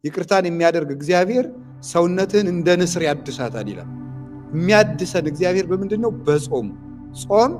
ይቅርታን የሚያደርግ እግዚአብሔር ሰውነትህን እንደ ንስር ያድሳታል ይላል። የሚያድሰን እግዚአብሔር በምንድን ነው? በጾም። ጾም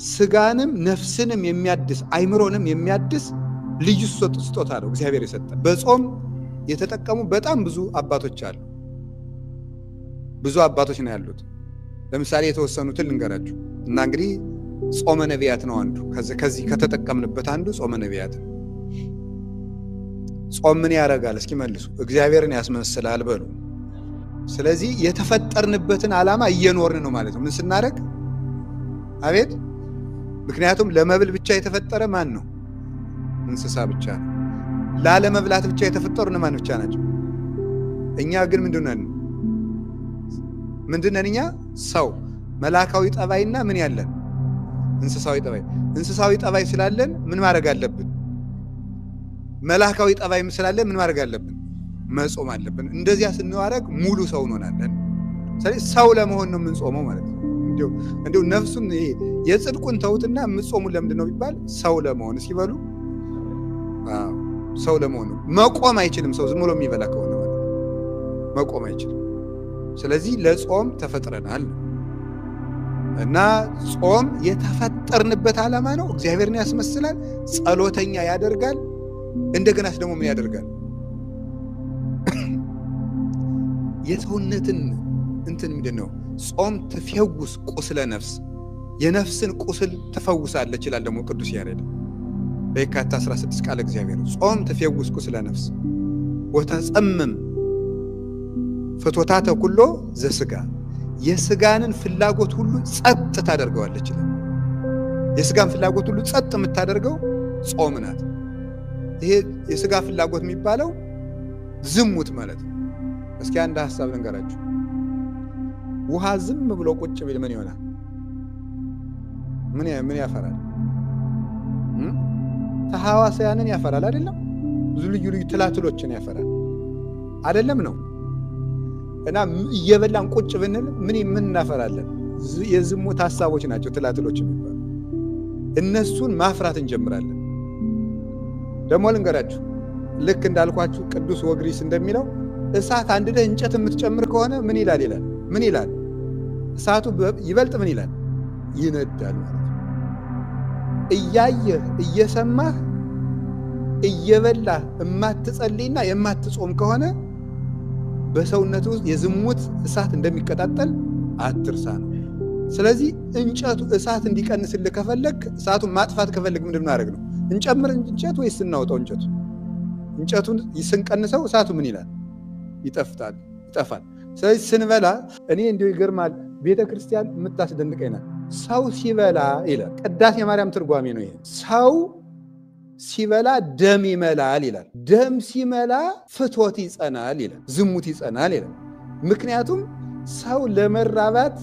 ስጋንም ነፍስንም የሚያድስ አይምሮንም የሚያድስ ልዩ ስጦታ ነው እግዚአብሔር የሰጠን። በጾም የተጠቀሙ በጣም ብዙ አባቶች አሉ። ብዙ አባቶች ነው ያሉት። ለምሳሌ የተወሰኑትን ልንገራችሁ እና እንግዲህ ጾመ ነቢያት ነው አንዱ። ከዚህ ከተጠቀምንበት አንዱ ጾመ ነቢያት ነው። ጾም ምን ያደርጋል? እስኪ መልሱ። እግዚአብሔርን ያስመስላል በሉ። ስለዚህ የተፈጠርንበትን ዓላማ እየኖርን ነው ማለት ነው። ምን ስናደርግ? አቤት። ምክንያቱም ለመብል ብቻ የተፈጠረ ማን ነው? እንስሳ ብቻ ነው። ላለመብላት ብቻ የተፈጠሩ እነማን ብቻ ናቸው? እኛ ግን ምንድነን? እኛ ሰው መላካዊ ጠባይና ምን ያለን? እንስሳዊ ጠባይ። እንስሳዊ ጠባይ ስላለን ምን ማድረግ አለብን? መላካዊ ጠባይ ስላለን ምን ማድረግ አለብን? መጾም አለብን። እንደዚያ ስንዋረግ ሙሉ ሰው እንሆናለን። ስለዚህ ሰው ለመሆን ነው የምንጾመው ማለት ነው። እንዲሁ ነፍሱን የጽድቁን ተውትና የምትጾሙን ለምንድን ነው ቢባል ሰው ለመሆን ሲበሉ ሰው ለመሆን ነው። መቆም አይችልም ሰው ዝም ብሎ የሚበላ ከሆነ ማለት መቆም አይችልም። ስለዚህ ለጾም ተፈጥረናል እና ጾም የተፈጠርንበት ዓላማ ነው። እግዚአብሔርን ያስመስላል፣ ጸሎተኛ ያደርጋል። እንደገናስ ደግሞ ምን ያደርጋል? የሰውነትን ምንድን ነው? ጾም ትፈውስ ቁስለ ነፍስ፣ የነፍስን ቁስል ትፈውሳለች ይላል ደግሞ ቅዱስ ያሬድ በየካቲት 16 ቃለ እግዚአብሔር። ጾም ትፈውስ ቁስለ ነፍስ ወተጸምም ፍትወታተ ኩሎ ዘሥጋ፣ የሥጋንን ፍላጎት ሁሉ ጸጥ ታደርገዋለች ይላል። የሥጋን ፍላጎት ሁሉ ጸጥ የምታደርገው ጾም ናት። ይሄ የሥጋ ፍላጎት የሚባለው ዝሙት ማለት ነው። እስኪ አንድ ሐሳብ ልንገራችሁ። ውሃ ዝም ብሎ ቁጭ ቢል ምን ይሆናል? ምን ያፈራል? ተሐዋስያንን ያፈራል አይደለም? ብዙ ልዩ ልዩ ትላትሎችን ያፈራል አይደለም ነው? እና እየበላን ቁጭ ብንል ምን እናፈራለን? የዝሙት ሐሳቦች ናቸው ትላትሎች የሚባሉ። እነሱን ማፍራት እንጀምራለን። ደግሞ ልንገራችሁ፣ ልክ እንዳልኳችሁ ቅዱስ ወግሪስ እንደሚለው እሳት አንድደህ እንጨት የምትጨምር ከሆነ ምን ይላል? እሳቱ ይበልጥ ምን ይላል? ይነዳል ማለት ነው። እያየህ እየሰማህ እየበላህ የማትጸልይና የማትጾም ከሆነ በሰውነት ውስጥ የዝሙት እሳት እንደሚቀጣጠል አትርሳ ነው። ስለዚህ እንጨቱ እሳት እንዲቀንስልህ ከፈለግ፣ እሳቱን ማጥፋት ከፈለግ ምንድን ማድረግ ነው? እንጨምር እንጨት ወይስ ስናወጣው? እንጨቱን ስንቀንሰው እሳቱ ምን ይላል? ይጠፋል። ስለዚህ ስንበላ እኔ እንዲሁ ይገርማል። ቤተ ክርስቲያን የምታስደንቀኝ ናት። ሰው ሲበላ ይላል ቅዳሴ ማርያም ትርጓሜ ነው ይሄ። ሰው ሲበላ ደም ይመላል ይላል። ደም ሲመላ ፍትወት ይጸናል ይላል፣ ዝሙት ይጸናል ይላል። ምክንያቱም ሰው ለመራባት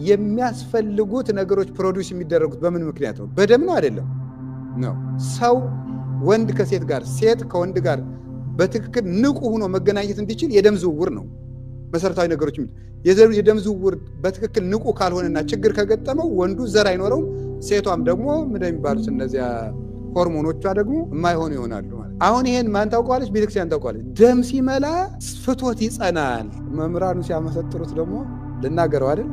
የሚያስፈልጉት ነገሮች ፕሮዲውስ የሚደረጉት በምን ምክንያት ነው? በደም ነው አይደለም? ነው። ሰው ወንድ ከሴት ጋር፣ ሴት ከወንድ ጋር በትክክል ንቁ ሆኖ መገናኘት እንዲችል የደም ዝውውር ነው መሰረታዊ ነገሮች። የደም ዝውውር በትክክል ንቁ ካልሆነና ችግር ከገጠመው ወንዱ ዘር አይኖረውም፣ ሴቷም ደግሞ ምንድን የሚባሉት እነዚያ ሆርሞኖቿ ደግሞ የማይሆኑ ይሆናሉ ማለት። አሁን ይሄን ማን ታውቀዋለች? ቤተክርስቲያን ታውቀዋለች። ደም ሲመላ ፍትወት ይጸናል። መምህራኑ ሲያመሰጥሩት ደግሞ ልናገረው አይደል?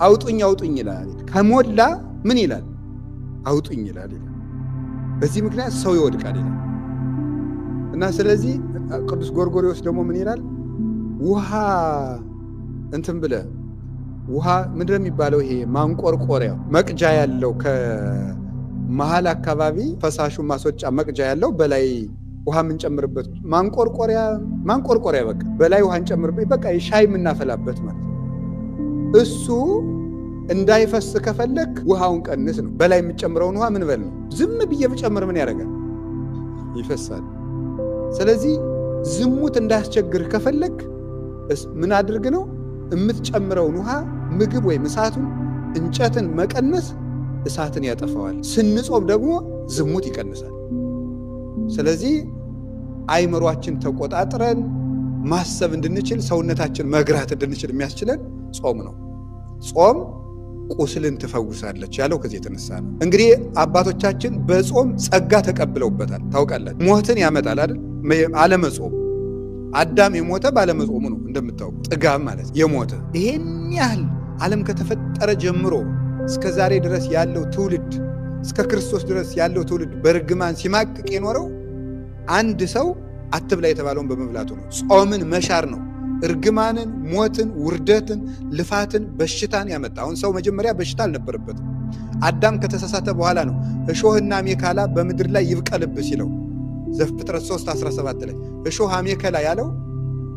አውጡኝ ይላል። ከሞላ ምን ይላል? አውጡኝ ይላል። በዚህ ምክንያት ሰው ይወድቃል ይላል። እና ስለዚህ ቅዱስ ጎርጎርዮስ ደግሞ ምን ይላል? ውሃ ውሃ ምንድን ነው የሚባለው? ይሄ ማንቆርቆሪያው መቅጃ ያለው ከመሃል አካባቢ ፈሳሹ ማስወጫ መቅጃ ያለው በላይ ውሃ የምንጨምርበት ማንቆርቆሪያ በቃ በላይ ውሃ እንጨምርበት፣ በቃ ሻይ የምናፈላበት ማለት ነው። እሱ እንዳይፈስ ከፈለክ ውሃውን ቀንስ ነው። በላይ የምጨምረውን ውሃ ምን በል ነው። ዝም ብዬ ብጨምር ምን ያደርጋል? ይፈሳል። ስለዚህ ዝሙት እንዳያስቸግር ከፈለክ ምን አድርግ ነው? የምትጨምረውን ውሃ ምግብ ወይም እሳቱን እንጨትን መቀነስ እሳትን ያጠፋዋል። ስንጾም ደግሞ ዝሙት ይቀንሳል። ስለዚህ አይምሯችን ተቆጣጥረን ማሰብ እንድንችል፣ ሰውነታችን መግራት እንድንችል የሚያስችለን ጾም ነው። ጾም ቁስልን ትፈውሳለች ያለው ከዚህ የተነሳ ነው። እንግዲህ አባቶቻችን በጾም ጸጋ ተቀብለውበታል። ታውቃላችሁ፣ ሞትን ያመጣል አይደል? አለመጾም። አዳም የሞተ ባለመጾሙ ነው እንደምታውቁ፣ ጥጋብ ማለት የሞተ። ይሄን ያህል ዓለም ከተፈጠረ ጀምሮ እስከ ዛሬ ድረስ ያለው ትውልድ፣ እስከ ክርስቶስ ድረስ ያለው ትውልድ በርግማን ሲማቅቅ የኖረው አንድ ሰው አትብላ የተባለውን በመብላቱ ነው። ጾምን መሻር ነው እርግማንን፣ ሞትን፣ ውርደትን፣ ልፋትን፣ በሽታን ያመጣ። አሁን ሰው መጀመሪያ በሽታ አልነበረበትም። አዳም ከተሳሳተ በኋላ ነው እሾህና አሜከላ በምድር ላይ ይብቀልብህ ሲለው ዘፍጥረት 3:17 ላይ እሾህ አሜከላ ያለው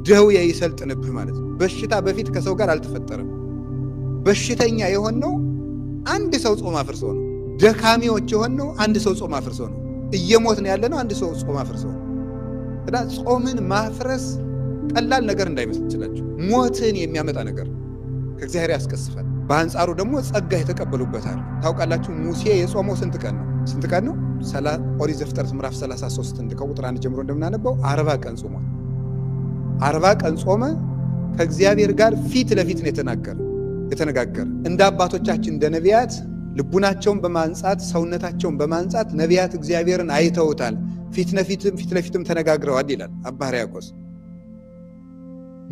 ደዌ ይሰልጥንብህ ማለት ነው። በሽታ በፊት ከሰው ጋር አልተፈጠረም። በሽተኛ የሆነው አንድ ሰው ጾም አፍርሶ ነው። ደካሚዎች የሆነው አንድ ሰው ጾም አፍርሶ ነው። እየሞትን ያለነው አንድ ሰው ጾም አፍርሶ ነው። እና ጾምን ማፍረስ ቀላል ነገር እንዳይመስላችሁ፣ ሞትን የሚያመጣ ነገር ከእግዚአብሔር ያስቀስፋል። በአንጻሩ ደግሞ ጸጋ የተቀበሉበታል። ታውቃላችሁ ሙሴ የጾመው ስንት ቀን ነው? ስንት ቀን ነው? ኦሪት ዘፍጥረት ምዕራፍ 33 ከቁጥር 1 ጀምሮ እንደምናነበው 40 ቀን ጾሟል። 40 ቀን ጾመ። ከእግዚአብሔር ጋር ፊት ለፊት ነው የተነጋገረ። እንደ አባቶቻችን እንደ ነቢያት ልቡናቸውን በማንጻት ሰውነታቸውን በማንጻት ነቢያት እግዚአብሔርን አይተውታል፣ ፊት ለፊትም ተነጋግረዋል ይላል አባ ሕርያቆስ።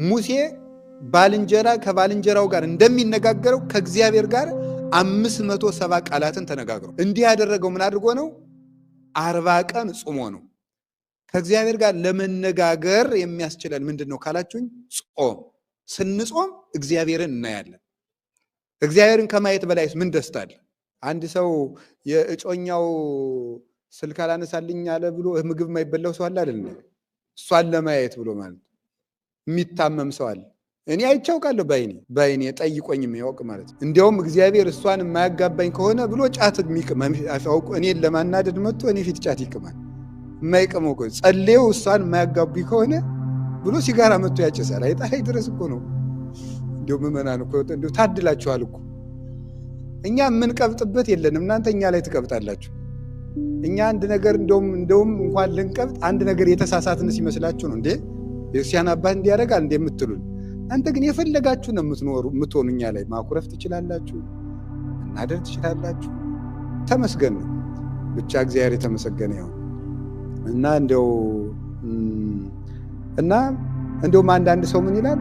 ሙሴ ባልንጀራ ከባልንጀራው ጋር እንደሚነጋገረው ከእግዚአብሔር ጋር 570 ቃላትን ተነጋግሮ እንዲህ ያደረገው ምን አድርጎ ነው? 40 ቀን ጾሞ ነው። ከእግዚአብሔር ጋር ለመነጋገር የሚያስችለን ምንድን ነው ካላችሁኝ፣ ጾም። ስንጾም እግዚአብሔርን እናያለን። እግዚአብሔርን ከማየት በላይስ ምን ደስታ አለ? አንድ ሰው የእጮኛው ስልክ አላነሳልኝ አለ ብሎ ምግብ የማይበላው ሰው አለ አይደል? እሷን ለማየት ብሎ ማለት የሚታመም ሰው አለ። እኔ አይቻውቃለሁ በአይኔ ጠይቆኝ የሚያውቅ ማለት ነው። እንዲያውም እግዚአብሔር እሷን የማያጋባኝ ከሆነ ብሎ ጫት አውቁ እኔን ለማናደድ መጥቶ እኔ ፊት ጫት ይቅማል። የማይቅመው ከሆነ ጸልየው እሷን የማያጋቡኝ ከሆነ ብሎ ሲጋራ መጥቶ ያጨሳል። አይጣላይ ድረስ እኮ ነው። እንዲሁ ምዕመናን እኮ እንዲሁ ታድላችኋል እኮ። እኛ የምንቀብጥበት የለንም፣ እናንተ እኛ ላይ ትቀብጣላችሁ። እኛ አንድ ነገር እንደውም እንኳን ልንቀብጥ አንድ ነገር የተሳሳትን ሲመስላችሁ ነው እንዴ የክርስቲያን አባት እንዲያደርጋል እንዴ የምትሉን። አንተ ግን የፈለጋችሁ ነው የምትሆኑ። እኛ ላይ ማኩረፍ ትችላላችሁ፣ እናደር ትችላላችሁ። ተመስገን ነው ብቻ እግዚአብሔር የተመሰገነ ይሁን። እና እንደውም አንዳንድ ሰው ምን ይላል?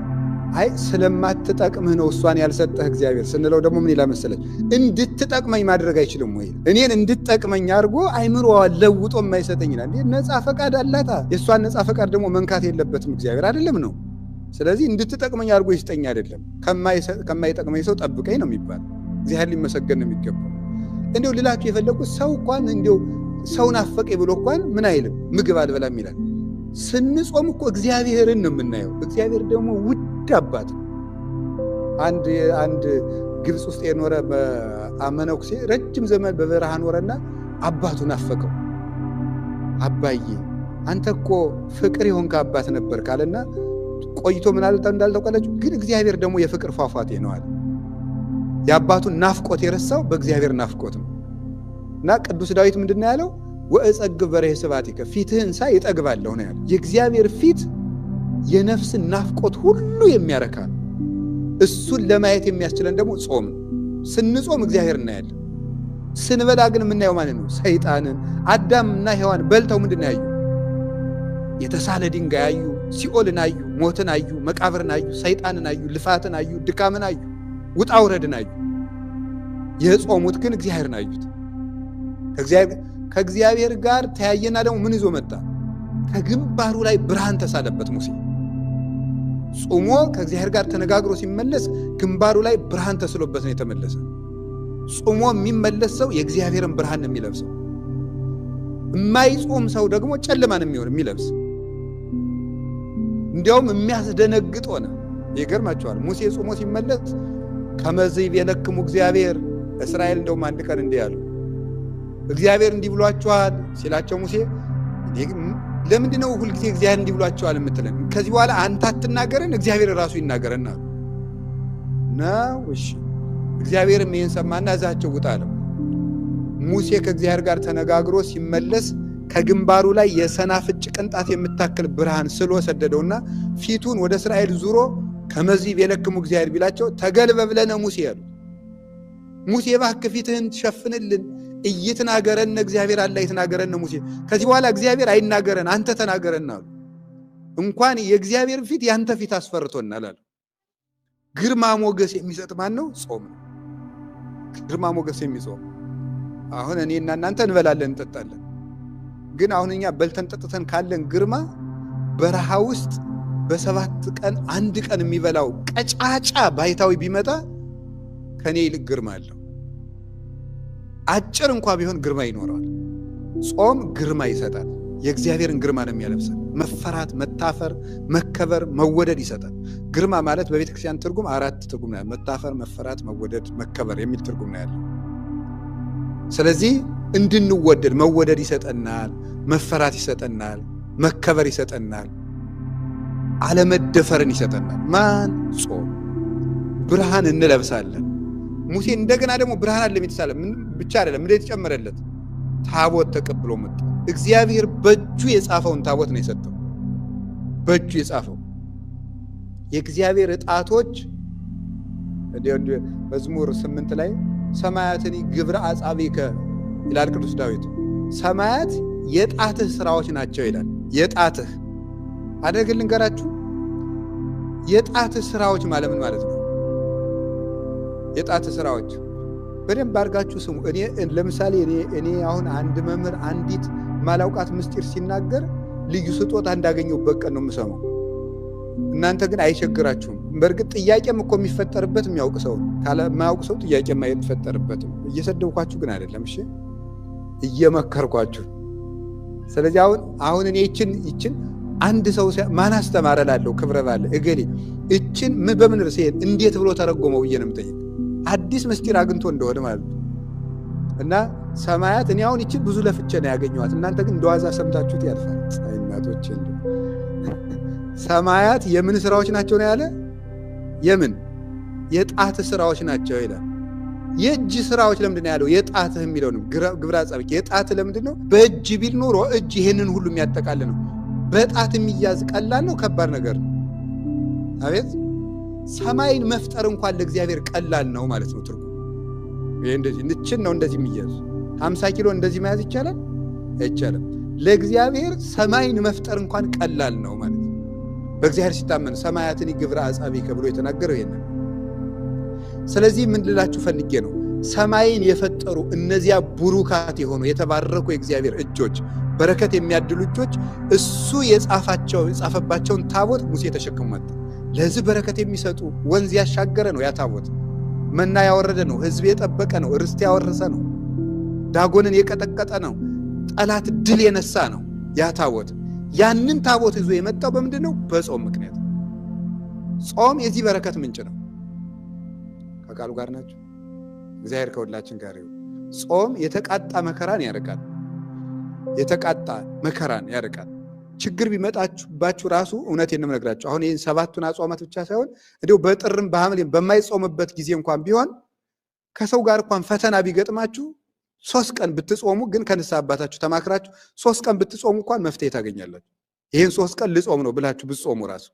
አይ ስለማትጠቅምህ ነው እሷን ያልሰጠህ እግዚአብሔር ስንለው ደግሞ ምን ይላል መሰለኝ? እንድትጠቅመኝ ማድረግ አይችልም ወይ? እኔን እንድትጠቅመኝ አድርጎ አይምሮዋን ለውጦ የማይሰጠኝ ይላል። ነፃ ፈቃድ አላታ። የእሷን ነፃ ፈቃድ ደግሞ መንካት የለበትም እግዚአብሔር አይደለም ነው። ስለዚህ እንድትጠቅመኝ አድርጎ ይስጠኝ አይደለም፣ ከማይጠቅመኝ ሰው ጠብቀኝ ነው የሚባል። እግዚአብሔር ሊመሰገን ነው የሚገባው። እንዲሁ ልላችሁ የፈለጉት ሰው እንኳን እንዲሁ ሰውን አፈቀኝ ብሎ እንኳን ምን አይልም፣ ምግብ አልበላም ይላል። ስንጾም እኮ እግዚአብሔርን ነው የምናየው። እግዚአብሔር ደግሞ ውድ አባት ነው። አንድ ግብፅ ውስጥ የኖረ መነኩሴ ረጅም ዘመን በበረሃ ኖረና አባቱን አፈቀው። አባዬ አንተ እኮ ፍቅር የሆንክ አባት ነበር ካለና ቆይቶ ምን እንዳልተውቀለችው ግን እግዚአብሔር ደግሞ የፍቅር ፏፏቴ ነው አለ። የአባቱን ናፍቆት የረሳው በእግዚአብሔር ናፍቆት ነው። እና ቅዱስ ዳዊት ምንድን ያለው? ወእጸግብ በርኅ ስብሐቲከ፣ ፊትህን ሳይ እጠግባለሁ ነው ያለው። የእግዚአብሔር ፊት የነፍስን ናፍቆት ሁሉ የሚያረካ ነው። እሱን ለማየት የሚያስችለን ደግሞ ጾም ነው። ስንጾም እግዚአብሔር እናያለን። ስንበላ ግን የምናየው ማለት ነው ሰይጣንን። አዳምና ሔዋን በልተው ምንድን ያዩ? የተሳለ ድንጋይ አዩ፣ ሲኦልን አዩ፣ ሞትን አዩ፣ መቃብርን አዩ፣ ሰይጣንን አዩ፣ ልፋትን አዩ፣ ድካምን አዩ፣ ውጣ ውረድን አዩ። የጾሙት ግን እግዚአብሔርን አዩት። ከእግዚአብሔር ጋር ተያየና ደግሞ ምን ይዞ መጣ? ከግንባሩ ላይ ብርሃን ተሳለበት። ሙሴ ጾሞ ከእግዚአብሔር ጋር ተነጋግሮ ሲመለስ ግንባሩ ላይ ብርሃን ተስሎበት ነው የተመለሰ። ጾሞ የሚመለስ ሰው የእግዚአብሔርን ብርሃን ነው የሚለብሰው። የማይጾም ሰው ደግሞ ጨለማን የሚለብስ። እንዲያውም የሚያስደነግጥ ሆነ። ይገርማቸዋል። ሙሴ ጾሞ ሲመለስ ከመዝ ይቤለክሙ እግዚአብሔር እስራኤል እንደውም አንድ ቀን እንዲህ ያሉ እግዚአብሔር እንዲህ ብሏቸዋል ሲላቸው ሙሴ ለምንድነው ሁልጊዜ እግዚአብሔር እንዲህ ብሏቸዋል የምትለን? ከዚህ በኋላ አንተ አትናገረን እግዚአብሔር ራሱ ይናገረና ነው። እሺ እግዚአብሔርም ይህን ሰማና እዛቸው ውጣ አለው። ሙሴ ከእግዚአብሔር ጋር ተነጋግሮ ሲመለስ ከግንባሩ ላይ የሰናፍጭ ቅንጣት የምታክል ብርሃን ስሎ ሰደደውና ፊቱን ወደ እስራኤል ዙሮ ከመዝ ይቤለክሙ እግዚአብሔር ቢላቸው ተገልበብ ለነ ሙሴ ያሉት። ሙሴ እባክህ ፊትህን ትሸፍንልን እይትናገረን እግዚአብሔር አለ ይትናገረን ሙሴ ከዚህ በኋላ እግዚአብሔር አይናገረን አንተ ተናገረን አሉ። እንኳን የእግዚአብሔር ፊት ያንተ ፊት አስፈርቶናል አሉ። ግርማ ሞገስ የሚሰጥ ማን ነው? ጾም ነው። ግርማ ሞገስ የሚጾም አሁን እኔና እናንተ እንበላለን እንጠጣለን። ግን አሁን እኛ በልተን ጠጥተን ካለን ግርማ በረሃ ውስጥ በ7 ቀን 1 ቀን የሚበላው ቀጫጫ ባይታዊ ቢመጣ ከኔ ይልቅ ግርማ አለው። አጭር እንኳን ቢሆን ግርማ ይኖረዋል። ጾም ግርማ ይሰጣል። የእግዚአብሔርን ግርማ ነው የሚያለብሰን። መፈራት፣ መታፈር፣ መከበር፣ መወደድ ይሰጣል። ግርማ ማለት በቤተ ክርስቲያን ትርጉም 4 ትርጉም ነው። መታፈር፣ መፈራት፣ መወደድ፣ መከበር የሚል ትርጉም ነው ያለው። ስለዚህ እንድንወደድ መወደድ ይሰጠናል፣ መፈራት ይሰጠናል፣ መከበር ይሰጠናል፣ አለመደፈርን ይሰጠናል። ማን? ጾም። ብርሃን እንለብሳለን። ሙሴ እንደገና ደግሞ ብርሃን አለ የሚተሳለ ብቻ አይደለም እንዴት ተጨመረለት? ታቦት ተቀብሎ መጣ። እግዚአብሔር በእጁ የጻፈውን ታቦት ነው የሰጠው። በእጁ የጻፈው የእግዚአብሔር ዕጣቶች መዝሙር 8 ላይ ሰማያትን ግብረ አጻብዕከ ይላል ቅዱስ ዳዊት። ሰማያት የጣትህ ስራዎች ናቸው ይላል። የጣትህ አደረግልን ልንገራችሁ። የጣትህ ስራዎች ማለት ምን ማለት ነው? የጣትህ ስራዎች በደንብ አድርጋችሁ ስሙ። ለምሳሌ እኔ አሁን አንድ መምህር አንዲት ማላውቃት ምስጢር ሲናገር ልዩ ስጦታ እንዳገኘሁበት ቀን ነው የምሰማው። እናንተ ግን አይቸግራችሁም። በእርግጥ ጥያቄም እኮ የሚፈጠርበት የሚያውቅ ሰው ካለ የማያውቅ ሰው ጥያቄ የማይፈጠርበትም። እየሰደብኳችሁ ግን አይደለም፣ እሺ እየመከርኳችሁ። ስለዚህ አሁን እኔ ይችን አንድ ሰው ማን አስተማረ ላለው ክብረ ባለ እገሌ እችን በምን ርዕስ እንዴት ብሎ ተረጎመው ብዬ ነው የምጠይቅ። አዲስ ምስጢር አግኝቶ እንደሆነ ማለት ነው። እና ሰማያት እኔ አሁን ይችን ብዙ ለፍቼ ነው ያገኘኋት። እናንተ ግን እንደዋዛ ሰምታችሁት ያልፋል። እናቶች ሰማያት የምን ስራዎች ናቸው ነው ያለ? የምን የጣት ስራዎች ናቸው ይላል። የእጅ ስራዎች ለምንድን ነው ያለው? የጣትህ የሚለው ነው ግብረ አጻብዕከ። የጣት ለምንድን ነው? በእጅ ቢል ኖሮ እጅ ይሄንን ሁሉ የሚያጠቃልል ነው። በጣት የሚያዝ ቀላል ነው? ከባድ ነገር ነው። አቤት ሰማይን መፍጠር እንኳን ለእግዚአብሔር ቀላል ነው ማለት ነው ትርጉም። ይሄ እንደዚህ ንችን ነው እንደዚህ የሚያዝ 50 ኪሎ እንደዚህ መያዝ ይቻላል? አይቻልም። ለእግዚአብሔር ሰማይን መፍጠር እንኳን ቀላል ነው ማለት ነው። በእግዚአብሔር ሲታመን ሰማያትን ግብረ አጻብዕከ ብሎ የተናገረው ይሄን። ስለዚህ ምን ልላችሁ ፈልጌ ነው፣ ሰማይን የፈጠሩ እነዚያ ቡሩካት የሆኑ የተባረኩ የእግዚአብሔር እጆች፣ በረከት የሚያድሉ እጆች እሱ የጻፈባቸውን ታቦት ሙሴ ተሸክሞ መጣ። ለሕዝብ በረከት የሚሰጡ ወንዝ ያሻገረ ነው ያ ታቦት። መና ያወረደ ነው፣ ሕዝብ የጠበቀ ነው፣ ርስት ያወረሰ ነው፣ ዳጎንን የቀጠቀጠ ነው፣ ጠላት ድል የነሳ ነው ያ ታቦት። ያንን ታቦት ይዞ የመጣው በምንድን ነው? በጾም ምክንያት። ጾም የዚህ በረከት ምንጭ ነው። ከቃሉ ጋር ናቸው። እግዚአብሔር ከሁላችን ጋር ይሁን። ጾም የተቃጣ መከራን ያርቃል። የተቃጣ መከራን ያርቃል። ችግር ቢመጣባችሁ ራሱ እውነቴን ነው የምነግራችሁ። አሁን ይህን 7ቱን አጽዋማት ብቻ ሳይሆን እንዲሁ በጥርም በሐምሌም በማይጾምበት ጊዜ እንኳን ቢሆን ከሰው ጋር እንኳን ፈተና ቢገጥማችሁ 3 ቀን ብትጾሙ፣ ግን ከንስሐ አባታችሁ ተማክራችሁ 3 ቀን ብትጾሙ እንኳን መፍትሄ ታገኛላችሁ። ይህን 3 ቀን ልጾም ነው ብላችሁ ብትጾሙ ራሱ